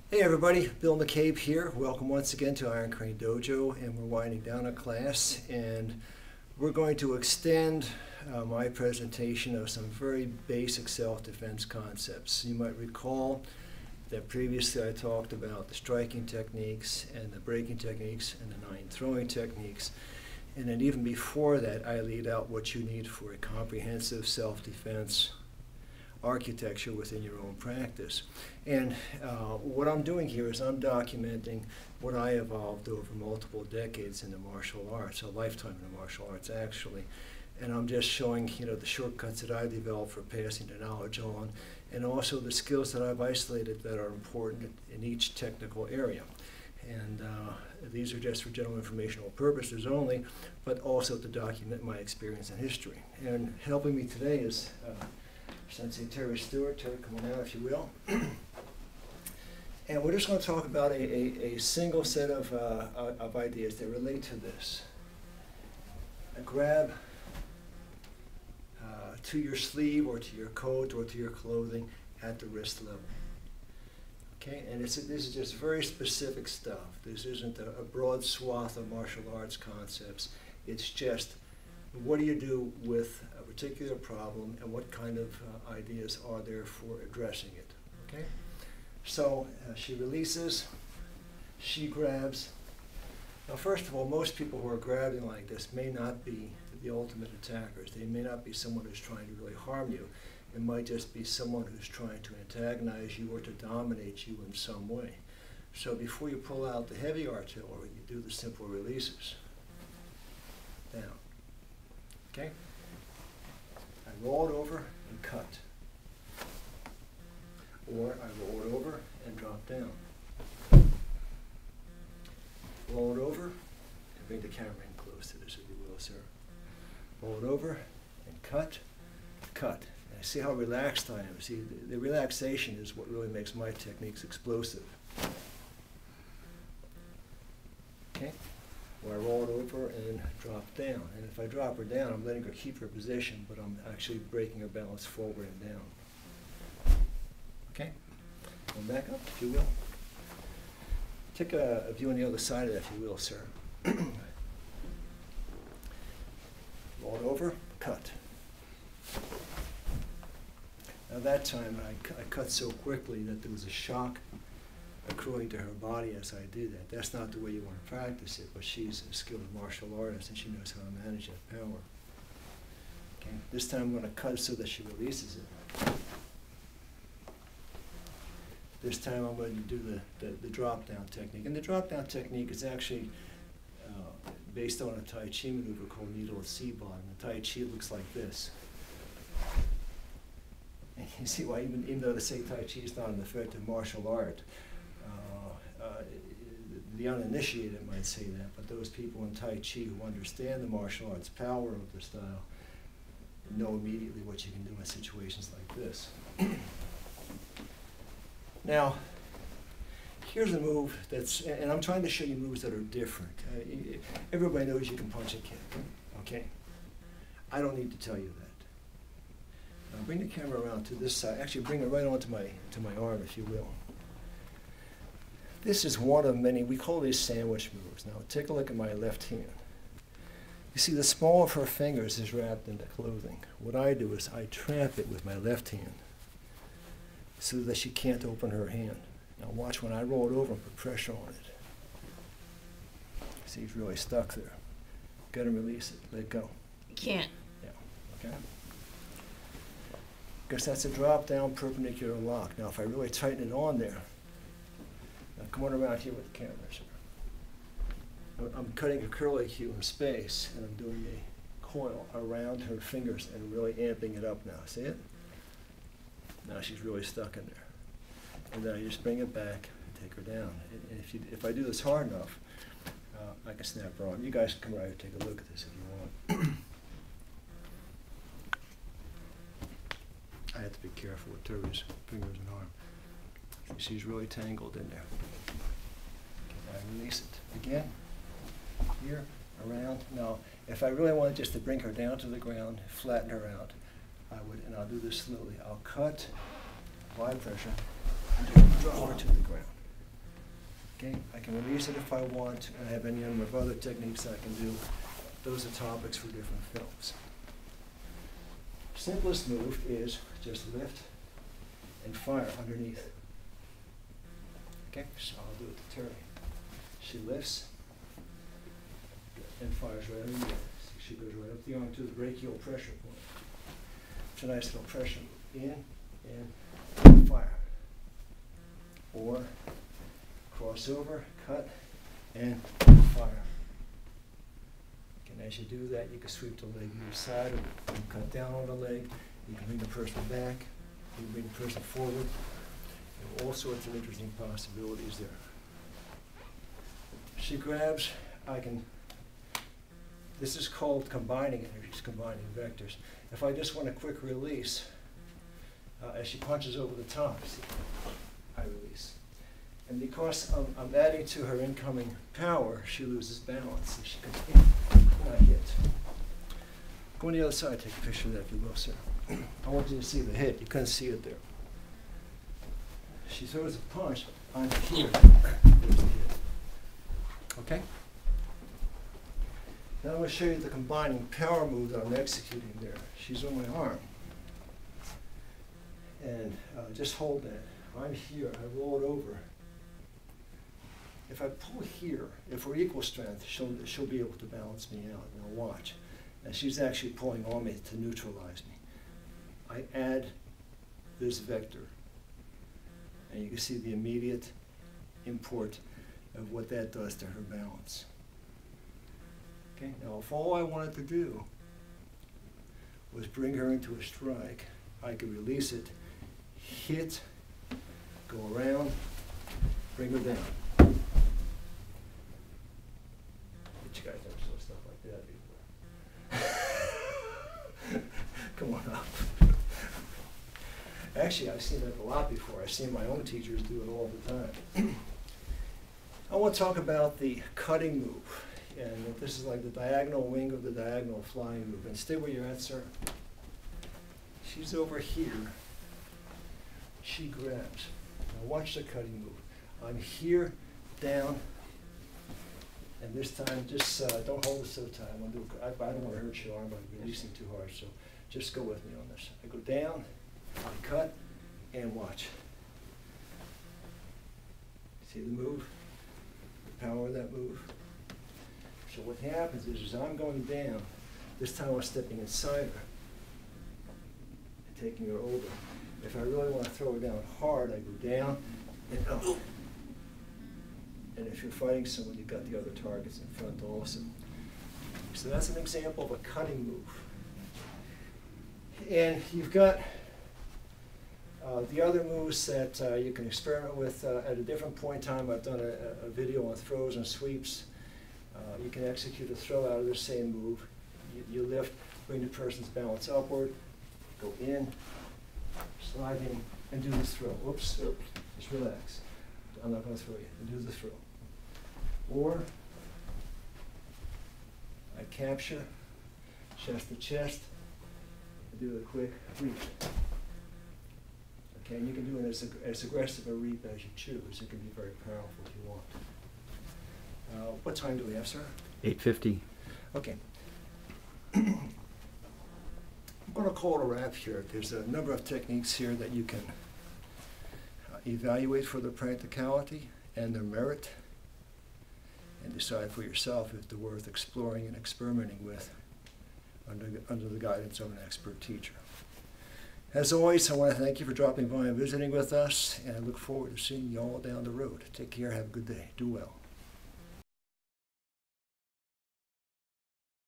Hey everybody, Bill McCabe here. Welcome once again to Iron Crane Dojo, and we're winding down a class, and we're going to extend my presentation of some very basic self-defense concepts. You might recall that previously I talked about the striking techniques and the breaking techniques and the 9 throwing techniques, and then even before that I laid out what you need for a comprehensive self-defense architecture within your own practice. And what I'm doing here is I'm documenting what I evolved over multiple decades in the martial arts, a lifetime in the martial arts actually. And I'm just showing, the shortcuts that I developed for passing the knowledge on, and also the skills that I've isolated that are important in each technical area. And these are just for general informational purposes only, but also to document my experience and history. And helping me today is Sensei Terry Stewart. Terry, come on out if you will. And we're just going to talk about a single set of ideas that relate to this. A grab to your sleeve or to your coat or to your clothing at the wrist level. Okay, and this is just very specific stuff. This isn't a broad swath of martial arts concepts. It's just what do you do with a particular problem and what kind of ideas are there for addressing it. Okay? So she releases, she grabs. Now first of all, most people who are grabbing like this may not be the ultimate attackers. They may not be someone who's trying to really harm you. It might just be someone who's trying to antagonize you or to dominate you in some way. So before you pull out the heavy artillery, you do the simple releases. Down. Okay? I roll it over and cut. Or I roll it over and drop down. Roll it over and bring the camera in close to this if you will, sir. Roll it over and cut, cut. And see how relaxed I am. See, the relaxation is what really makes my techniques explosive. Okay? Or I roll it over and drop down. And if I drop her down, I'm letting her keep her position, but I'm actually breaking her balance forward and down. Okay? Go back up, if you will. Take a view on the other side of that, if you will, sir. Roll it over, cut. Now that time, I cut so quickly that there was a shock accruing to her body as I did that. That's not the way you want to practice it, but she's a skilled martial artist and she knows how to manage that power. Okay. This time I'm going to cut so that she releases it. This time I'm going to do the drop-down technique. And the drop-down technique is actually based on a Tai Chi maneuver called needle at sea bottom. The Tai Chi looks like this. And you see why even though they say Tai Chi is not an effective martial art, the uninitiated might say that, but those people in Tai Chi who understand the martial arts power of the style know immediately what you can do in situations like this. Now, here's a move that's, and I'm trying to show you moves that are different. Everybody knows you can punch and kick, okay? I don't need to tell you that. Now bring the camera around to this side. Actually, bring it right onto my arm, if you will. This is one of many, we call these sandwich moves. Now take a look at my left hand. You see the small of her fingers is wrapped in the clothing. What I do is I trap it with my left hand so that she can't open her hand. Now watch when I roll it over and put pressure on it. See, it's really stuck there. Gotta release it, let it go. You can't. Yeah, okay. Because that's a drop down perpendicular lock. Now if I really tighten it on there, now come on around here with the camera, sir. I'm cutting a curlicue in space, and I'm doing a coil around her fingers and really amping it up now. See it? Now she's really stuck in there. And then I just bring it back and take her down. And if I do this hard enough, I can snap her arm. You guys can come right here and take a look at this if you want. I have to be careful with Terry's fingers and arm. She's really tangled in there. Okay, I release it again, here, around. Now, if I really wanted just to bring her down to the ground, flatten her out, I would, and I'll do this slowly. I'll cut, apply pressure, and just drop her to the ground. Okay, I can release it if I want, and I have any number of other techniques I can do. Those are topics for different films. Simplest move is just lift and fire underneath. Okay, so I'll do it to Terry. She lifts and fires right underneath. She goes right up the arm to the brachial pressure point. It's a nice little pressure move. In and fire. Or cross over, cut, and fire. And as you do that, you can sweep the leg either side, or you can cut down on the leg. You can bring the person back. You can bring the person forward. There are all sorts of interesting possibilities there. She grabs, this is called combining energies, combining vectors. If I just want a quick release, as she punches over the top, see, I release. And because I'm adding to her incoming power, she loses balance. And she comes in, and I hit. Go on the other side, take a picture of that if you will, sir. I want you to see the hit. You couldn't see it there. She throws a punch, I'm here. There's the hit. Okay? Now I'm going to show you the combining power move that I'm executing there. She's on my arm. And just hold that. I'm here. I roll it over. If I pull here, if we're equal strength, she'll be able to balance me out. Now watch. And she's actually pulling on me to neutralize me. I add this vector. And you can see the immediate import of what that does to her balance. Okay, now if all I wanted to do was bring her into a strike, I could release it, hit, go around, bring her down. But you guys never saw stuff like that before. Come on up. Actually, I've seen that a lot before. I've seen my own teachers do it all the time. I want to talk about the cutting move. And this is like the diagonal wing of the diagonal flying move. And stay where you're at, sir. She's over here. She grabs. Now watch the cutting move. I'm here, down, and this time just don't hold it so tight. I don't want to hurt your arm by releasing too hard, so just go with me on this. I go down, I cut, and watch. See the move? The power of that move? So what happens is I'm going down, this time I'm stepping inside her and taking her over. If I really want to throw her down hard, I go down and up. And if you're fighting someone, you've got the other targets in front also. So that's an example of a cutting move. And you've got the other moves that you can experiment with at a different point in time. I've done a video on throws and sweeps. You can execute a throw out of the same move. You lift, bring the person's balance upward, go in, slide in, and do this throw. Oops, just relax. I'm not going to throw you. And do the throw. Or I capture, chest to chest, and do a quick reap. Okay, and you can do it as aggressive a reap as you choose. It can be very powerful if you want. What time do we have, sir? 8:50. Okay. I'm going to call it a wrap here. There's a number of techniques here that you can evaluate for their practicality and their merit, and decide for yourself if they're worth exploring and experimenting with under the guidance of an expert teacher. As always, I want to thank you for dropping by and visiting with us, and I look forward to seeing you all down the road. Take care. Have a good day. Do well.